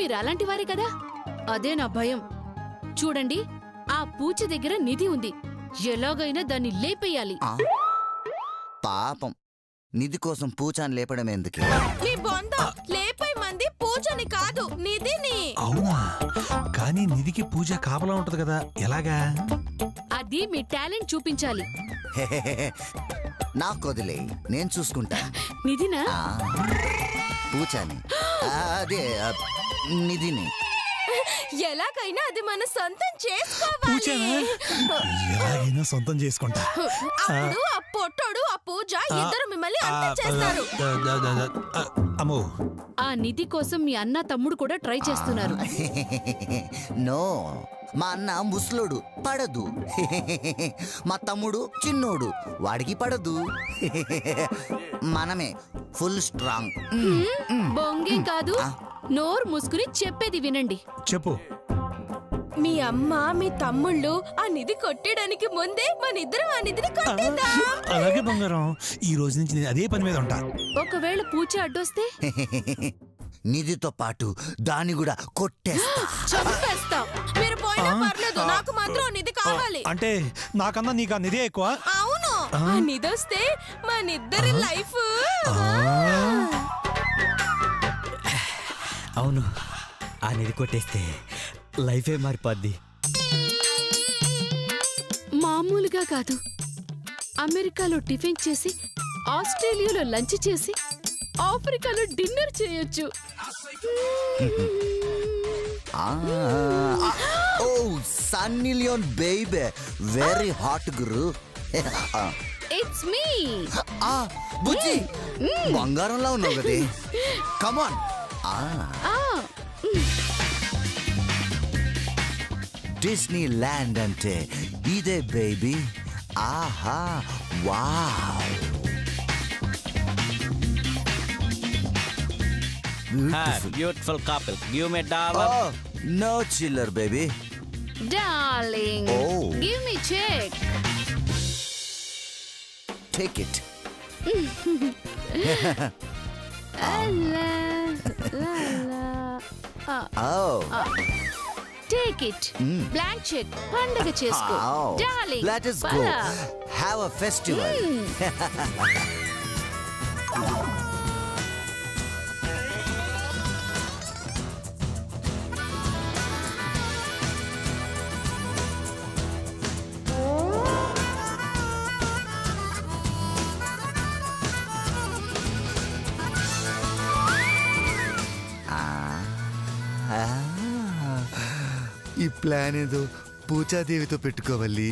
మీరు అలాంటి వారే కదా. అదే నా భయం. చూడండి, ఆ పూచ దగ్గర నిధి ఉంది. ఎలాగైనా దాన్ని లేపేయాలి. పాపం, నిధి కోసం పూచాన్ని లేపడం ఎందుకు? మీ బొంద లేపై మంది పూజని కాదు, నిధిని. అవునా? కానీ నిధికి పూజ కాపలా ఉంటది కదా, ఎలాగా? అది మీ టాలెంట్ చూపించాలి. నాకు వదిలే, నేను చూసుకుంటా. నిధినా? పూచాని, అదే నిధిని. ఎలాగైనా అది మన సొంతం చేసుకోవాలి. ఎలాగైనా సొంతం చేసుకుంటా. అప్పుడు ఆ పొట్టోడు ఆ పూజ ఇద్దరు మిమ్మల్ని అంతం చేస్తారు. అమ్మో, ఆ నిధి కోసం మీ అన్న తమ్ముడు కూడా ట్రై చేస్తున్నారు. నో, మా అన్న ముసలోడు, పడదు. మా తమ్ముడు చిన్నోడు, వాడికి పడదు. మనమే ఫుల్ స్ట్రాంగ్. బొంగేం కాదు, నోరు మూసుకుని చెప్పేది వినండి. చెప్పు. మీ అమ్మ మీ తమ్ముళ్ళు ఆ నిధి కొట్టడానికి ముందే మనిద్దరం ఆ నిధిని కొట్టేద్దాం. అలాగే బంగారం, ఈ రోజు నుంచి నేను అదే పని మీద ఉంటా. ఒకవేళ పూచ అడ్డొస్తే నిధితో పాటు దాన్ని కూడా కొట్టేస్తా, చంపేస్తా. మీరు పోయినా పర్లేదు, నాకు మాత్రం నిధి కావాలి. అంటే నాకన్నా నీకు ఆ నిధే ఎక్కువ? అవును, ఆ నిధి వస్తే మనిద్దరి లైఫ్. అవును, ఆ నిధి కొట్టేస్తే లైఫే మారిపోద్ది. మామూలుగా కాదు, అమెరికాలో టిఫిన్ చేసి, ఆస్ట్రేలియాలో లంచ్ చేసి, ఆఫ్రికాలో డిన్నర్ చేయొచ్చు. Oh Sunny Leone baby, very hot గురు. It's me. బుజ్జి, బంగారంలా ఉన్నావు కదే. కమాన్. డిస్నీ ల్యాండ్ అంటే ఇదే బేబీ. ఆహా, wow. Beautiful couple, give me $1. No చిల్లర్ baby. Darling, give me cheque. Take it. Take it. Blank check. పండగ చేసుకో. Darling. Let us go. Have a festival. ఈ ప్లాన్ ఏదో పూజాదేవితో పెట్టుకోవాలి.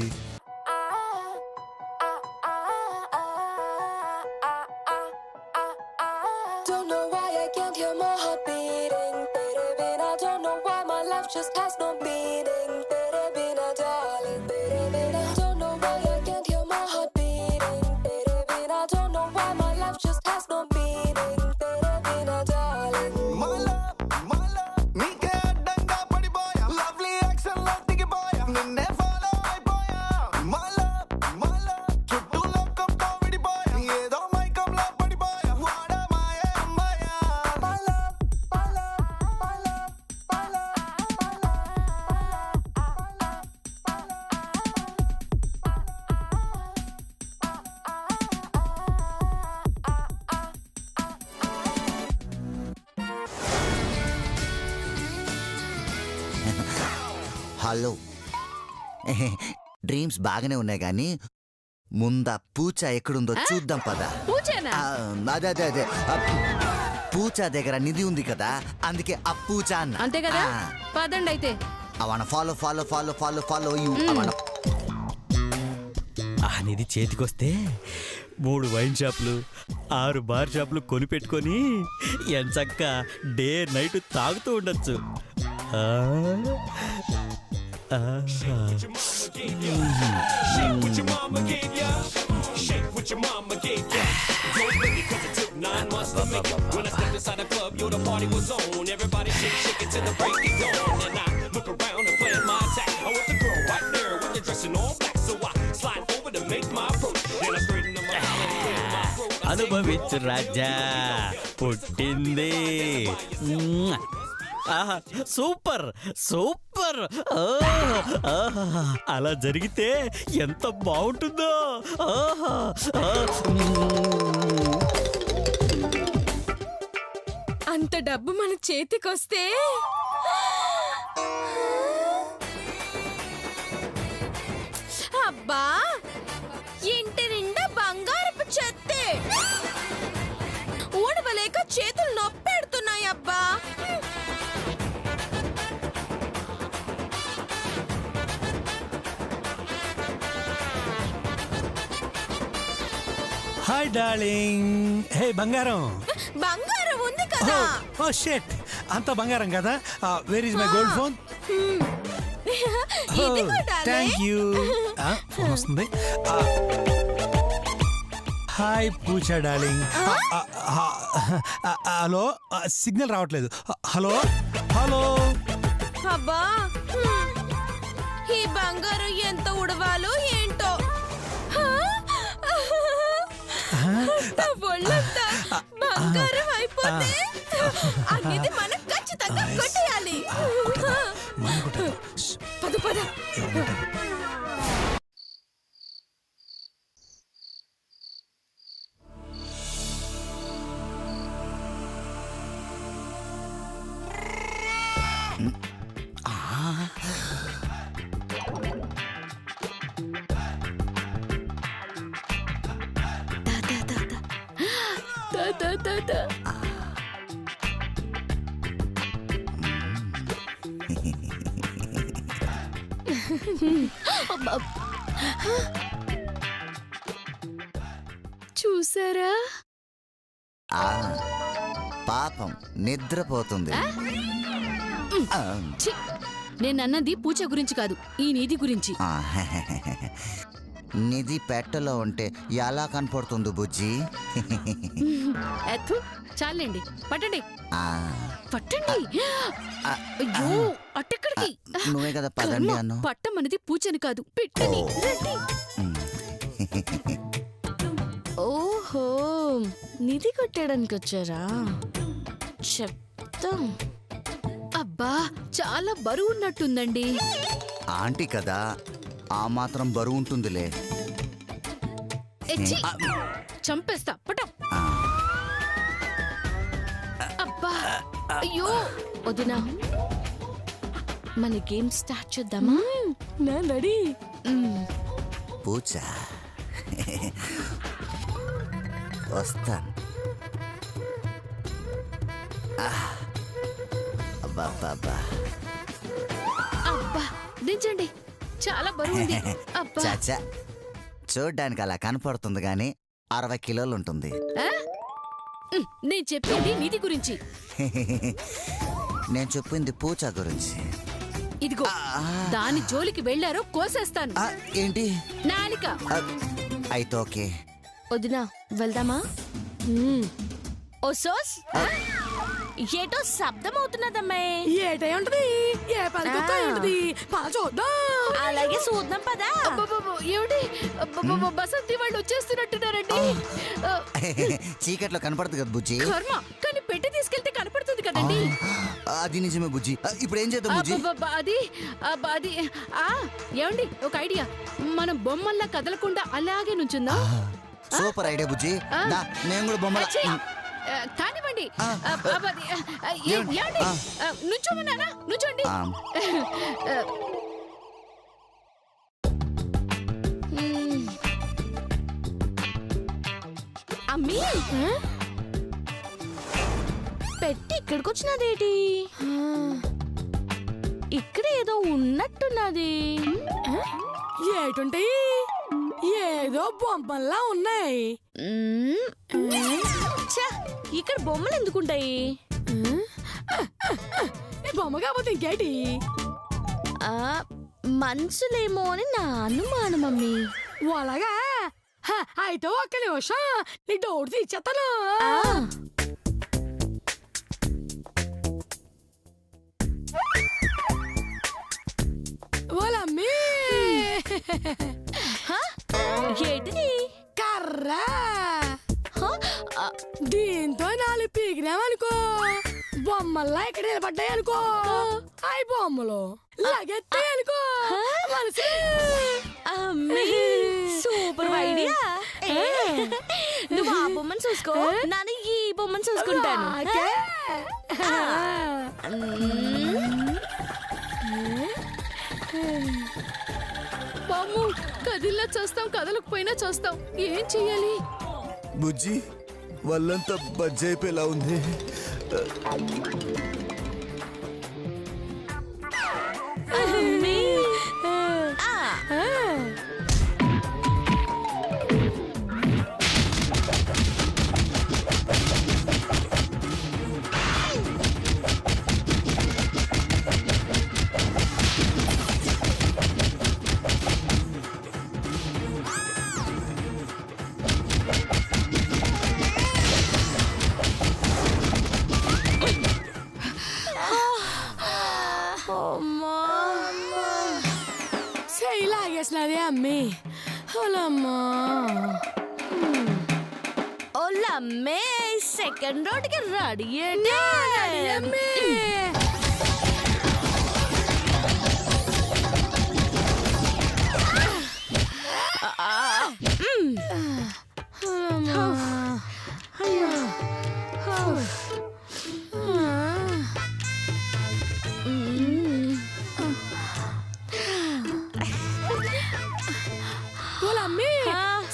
హలో, డ్రీమ్స్ బాగానే ఉన్నాయి కానీ ముందా పూచ ఎక్కడుందో చూద్దాం పద. అదే అదే అదే, పూచ దగ్గర నిధి ఉంది కదా, అందుకే ఆ పూచ అన్న. అంతే కదా, పదండి అయితే. అవన follow follow follow follow follow you. ఆ నిధి చేతికొస్తే 3 వైన్ షాపులు, 6 బార్ షాపులు కొనిపెట్టుకొని ఎంచక్క డే నైట్ తాగుతూ ఉండొచ్చు. అనుభవించు రాజా, పుట్టింది ఆహా, సూపర్ సూపర్. అలా జరిగితే ఎంత బాగుంటుందో. అంత డబ్బు మన చేతికొస్తే అబ్బా ఇంటి నిండా బంగారపు చెత్తే. ఊడవలేక చేతులు నొప్పెడుతున్నాయి అబ్బా. Hi darling. హే బంగారం. బంగారం ఉంది కదా. ఓ షిట్, అంత బంగారం కదా. Where is my gold phone? Thank you. Phone వస్తుంది. హాయ్ పూజా డార్లింగ్. హలో, సిగ్నల్ రావట్లేదు. Hello hello. అబ్బా ఈ బంగారం ఎంత ఉడవాలో ఏంటో. నా ఒళ్ళంతా బంగారం అయిపోతే అనేది మనం ఖచ్చితంగా కొట్టేయాలి. పద పద. చూసారా? పాపం నిద్రపోతుంది. ఛీ! నేనన్నది పూజ గురించి కాదు, ఈ నిధి గురించి. నిధి పెట్టలో ఉంటే ఎలా కనపడుతుంది బుజ్జి? చాలండి, పట్టండి పట్టండి. అయ్యో అట్టెక్కడికి? నువ్వే కదా పదండి అన్న. పట్టమన్నది పూజని కాదు, పెట్టండి. ఓహో, నిధి కొట్టడానికి వచ్చారా? చెప్తాం. అబ్బా చాలా బరువు ఉన్నట్టుందండి. ఆంటీ కదా, ఆ మాత్రం బరువు ఉంటుందిలే. చంపేస్తా పటం. అబ్బా అయ్యో వదినా, మన గేమ్ స్టార్ట్ చేద్దామా? నా రెడీ. పూజ వస్తాను. అబ్బా దించండి, చాలా బరువు ఉంది. అబ్బా చాచా, చూడ్డానికి అలా కనపడుతుంది గాని 60 కిలోలు ఉంటుంది. నేను చెప్పింది నిధి గురించి. నేను చెప్పింది పూజ గురించి. ఇదిగో దాని జోలికి వెళ్ళారో కోసేస్తాను. ఏంటి? నాలిక. అయితే ఓకే. వదినా వెళ్దామా? ఓ సోస్, ఏటో శబ్దం అవుతున్నదమ్మాయి. ఏటై ఉంటది, ఏ పలికొత్త ఉంటది, పద చూద్దాం. అలాగే చూద్దాం పదా. ఏమిటి బసంతి వాళ్ళు వచ్చేస్తున్నట్టున్నారండి. చీకట్లో కనపడదు కదా బుజ్జి. కర్మ, కానీ పెట్టి తీసుకెళ్తే కనపడుతుంది కదండి. అది నిజమే బుజ్జి. ఇప్పుడు ఏం చేద్దాం బుజ్జి? అది ఏమండి, ఒక ఐడియా. మనం బొమ్మల్లా కదలకుండా అలాగే నుంచుందా? సూపర్ ఐడియా బుజ్జి. నేను కూడా బొమ్మల కానివ్వండి. నుంచోమన్నానా? నుంచోండి. అమ్మీ, పెట్టి ఇక్కడికి వచ్చినదేటి? ఇక్కడ ఏదో ఉన్నట్టున్నది. ఏటుంటాయి? ఏదో బొమ్మల్లా ఉన్నాయి. ఇక్కడ బొమ్మలు ఎందుకుంటాయి? బొమ్మ కాకపోతే ఇంకేటి? మనుషులేమో అని నా అనుమానం మమ్మీ. అలాగా? అయితే ఒక్క నిమిషం నీ డౌట్ తీర్చేస్తాను. వాళ్ళమ్మి ఏంటిది? కర్రా. దీంతో 4 పీకినామనుకో బొమ్మల్లా ఇక్కడ నిలబడ్డాయి అనుకో, అయి బొమ్మలు లాగెత్తాయి అనుకో మనసు. Super idea. నువ్వు ఆ బొమ్మను చూసుకో, నాన్న ఈ బొమ్మను చూసుకుంటాను. బామ్ము కదిల్లా చేస్తాం, కదలకపోయినా చేస్తాం. ఏం చెయ్యాలి? బుజ్జి వాళ్ళంతా బజ్జైపోయేలా ఉంది. లాగేసినదే అమ్మి. ఓలమ్మా ఓలమ్మే, సెకండ్ రోడ్కి రెడీ ఏంటి?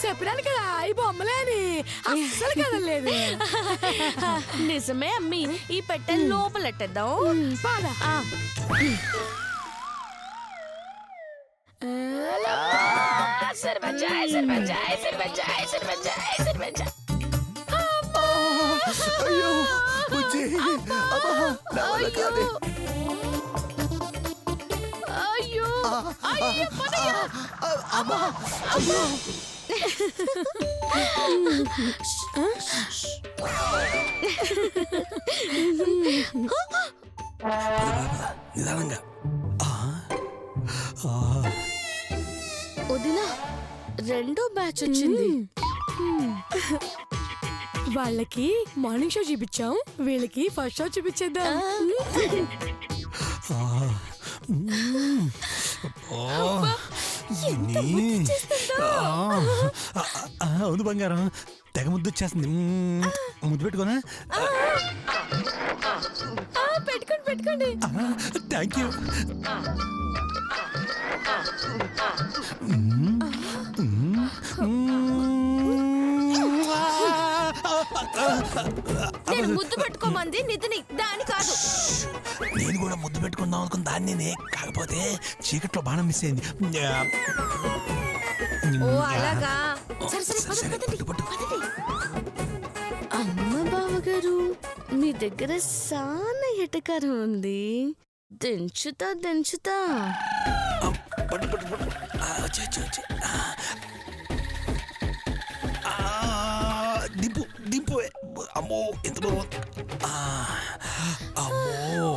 చెప్పినాను కదా ఈ బొమ్మలేని అస్సలు కదలేదు. నిజమే అమ్మి, ఈ పెట్టె లోపలెట్టేద్దాం. పాదా అయ్యో బుజ్జి, అయ్యో నిదానంగా. వదినా, రెండో బ్యాచ్ వచ్చింది. వాళ్ళకి మార్నింగ్ షో చూపించాం, వీళ్ళకి ఫస్ట్ షో చూపించేద్దాం. అవును బంగారం, తెగ ముద్దు వచ్చేస్తుంది. ముద్దు పెట్టుకోనా? పెట్టుకోండి పెట్టుకోండి. Thank you. నేను ముద్దు పెట్టుకోమంది నిధిని, దాని కాదు. నేను కూడా ముద్దు పెట్టుకుందాం అనుకున్న దాన్ని, కాకపోతే చీకట్లో బాణం మిస్ అయింది. ఓ అలాగా. సరే సరే పదండి పదండి. అమ్మ బావగారు, మీ దగ్గర సానా ఎటకారం ఉంది. దించుతా దింపు దింపు. అమ్మో ఎంత బాగుంది. అమ్మో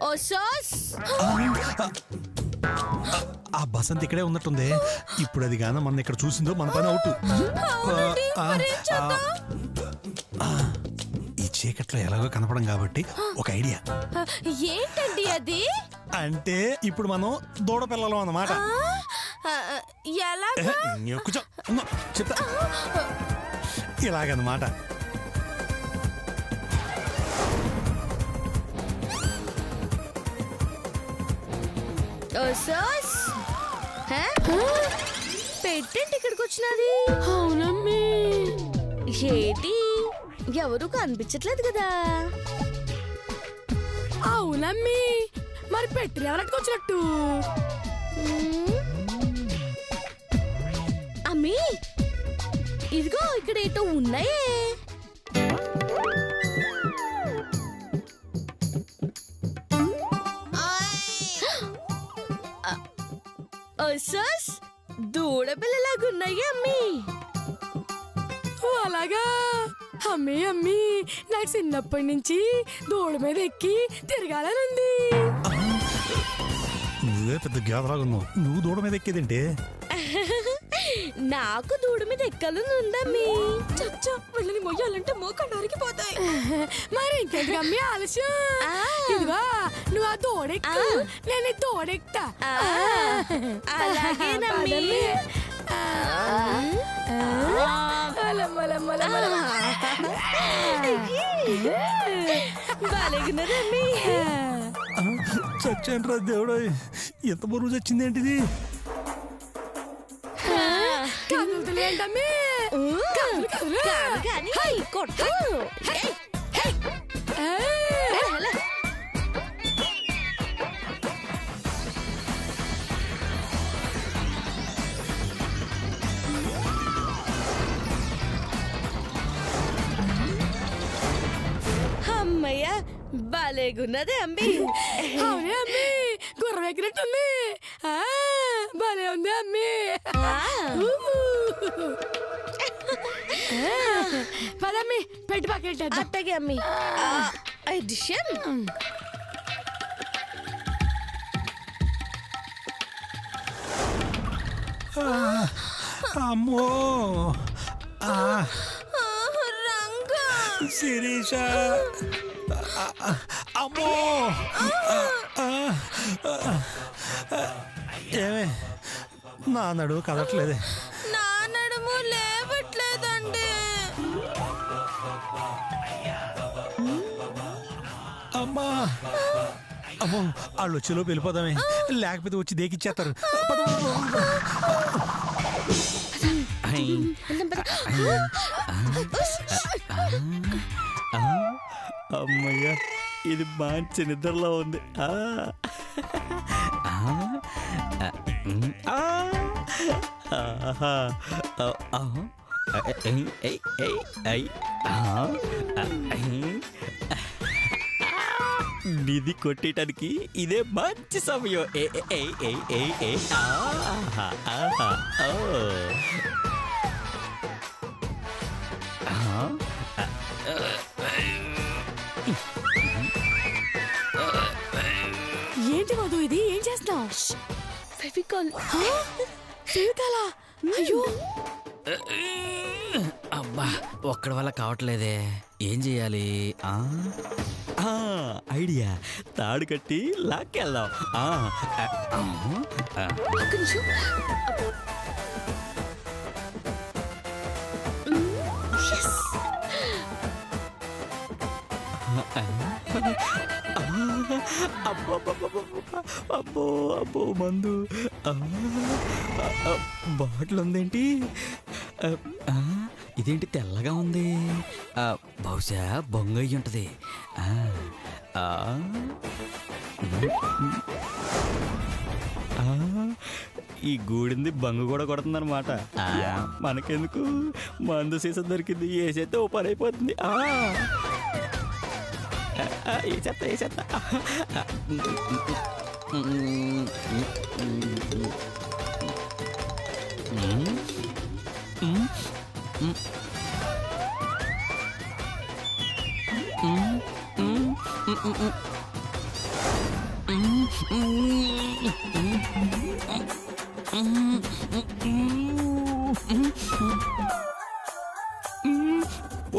ఓ సాస్. ఆ బసంత్ ఇక్కడే ఉన్నట్టుంది. ఇప్పుడు అది గాన మన ఇక్కడ చూసిందో మన పని అవుట్. ఈ చీకట్లో ఎలాగో కనపడం కాబట్టి ఒక ఐడియా. ఏంటండి అది? అంటే ఇప్పుడు మనం దూడ పిల్లలం అన్నమాట. ఎలాగా? కూర్చో, చెప్తా. ఇలాగన్నమాట. పెట్టండి ఇక్కడికి వచ్చినది. అవునమ్మి. ఏటి ఎవరు కనిపించట్లేదు కదా? అవునమ్మి, మరి పెట్టి ఎవరికి వచ్చినట్టు? అమ్మి, ఇదిగో ఇక్కడ ఏటో ఉన్నాయే. దూడపిల్లలాగున్నాయి అమ్మి. అలాగా అమ్మి. నాకు చిన్నప్పటి నుంచి దూడ మీద ఎక్కి తిరగాలనుంది. నువ్వే పెద్ద గేదలాగా ఉన్నావు. నువ్వు దూడ మీద ఎక్కేదంటే? నాకు దూడ మీద ఎక్కాలని ఉందమ్మి. చచ్చా, వెళ్ళని మొయ్యాలంటే కడరికిపోతాయి. మరి ఇంకెందుకమ్మి ఆలస్యం? ఇదిగో నువ్వు ఆ తోడెక్కు, నేను తోడెక్తా. అలాగేనమ్మి. బాలేగున్నదమ్మి. చచ్చాను రా దేవుడు, ఎంత బరువు చచ్చింది ఏంటిది? కదులుతులేంటమ్మి? కదులు కానీ కొట్టు. అమ్మయ్య బాలేగున్నదే అమ్మి. అవునే అమ్మి, గుర్రం ఎక్కినట్టుంది. భలే ఉంది అమ్మి. పదమ్మి, పెట్టి పక్కెట్టేద్దాం. అట్టగే అమ్మి. ఎడిషన్ అమ్మో రంగా. శిరీష, అమ్మో ఏమే నా నడువు కదట్లేదే. నా నడుము లేవట్లేదండి. అమ్మా అమ్మో, వాళ్ళు వచ్చేలో వెళ్ళిపోదామే, లేకపోతే వచ్చి దేకిచ్చేస్తారు. అమ్మయ్యా, ఇది మంచి నిద్రలో ఉంది. నిధి కొట్టేయటానికి ఇదే మంచి సమయం. ఏంటి మధు ఇది? ఏం చేస్తున్నావు? ఫెవికాల్. ఫెవికాలా? అయ్యో, అబ్బా, ఒక్కడి వల్ల కావట్లేదే. ఏం చెయ్యాలి? ఐడియా, తాడు కట్టి లాక్కెళ్దాం. అబ్బో అబ్బో, మందు. బాటిల్ ఉందేంటి? ఇదేంటి తెల్లగా ఉంది? బహుశా బొంగ అయ్యి ఉంటుంది. ఈ గూడింది బంగు కూడా కొడుతుందన్నమాట. మనకెందుకు, మందు సీసా దొరికింది, వేసేస్తే ఓ పని అయిపోతుంది. వేసేస్తా.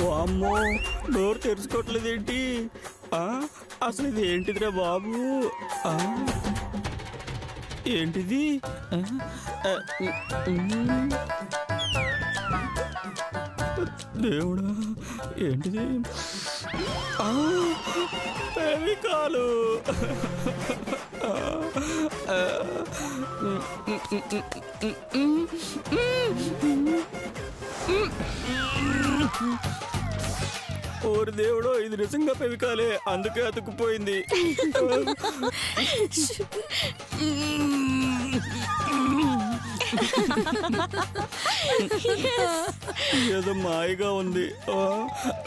ఓ అమ్మో, డోర్ తెరుచుకోవట్లేదేంటి? అసలు ఇది ఏంటిదిరా బాబు? ఏంటిది? దేవుడా, ఏంటిది? ఫెవికాలు. ఓరి దేవుడో, ఇది నిజంగా ఫెవికాలే, అందుకే అతుక్కుపోయింది. ఏదో మాయగా ఉంది.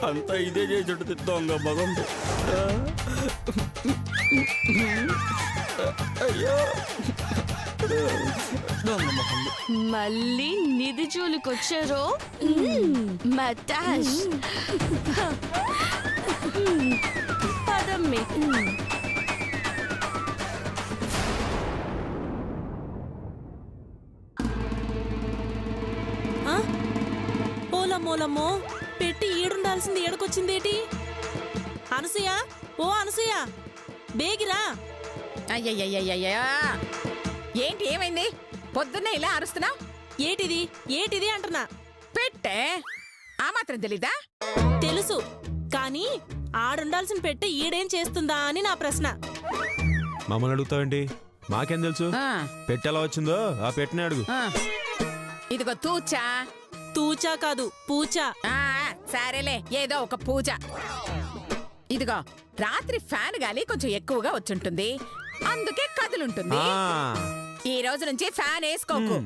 అంతా ఇదే చేసి దొంగ మగండి. అయ్యో, దొంగ మగండి. మళ్ళీ నిధి జోలికొచ్చారో మటాష్. పదమ్మి. ఓలమ్మోలమ్మో, పెట్టి ఈడుండాలి. ఉండాల్సింది ఏడకొచ్చిందేటి? అనసూయ, ఓ అనసూయ, బేగిరా. అయ్యయ్యయ్యయ్యా, ఏంటి ఏమైంది? పొద్దున్నే ఇలా అరుస్తున్నావు? ఏటిది ఏటిది అంటున్నా. పెట్టే ఆ మాత్రం తెలీదా? తెలుసు, కానీ ఆడుండాల్సిన పెట్టె ఈడేం చేస్తుందా అని నా ప్రశ్న. మమ్మల్ని అడుగుతావేంటి? మాకేం తెలుసు? పెట్టెలా వచ్చిందో ఆ పెట్టినే అడుగు. ఇదిగో తూచా. తూచా కాదు, పూచా. సరేలే, ఏదో ఒక పూజ. ఇదిగో రాత్రి ఫ్యాన్ గాలి కొంచెం ఎక్కువగా వచ్చుంటుంది, అందుకే కదులుంటుంది. ఈ రోజు నుంచి ఫ్యాన్ వేసుకోకు.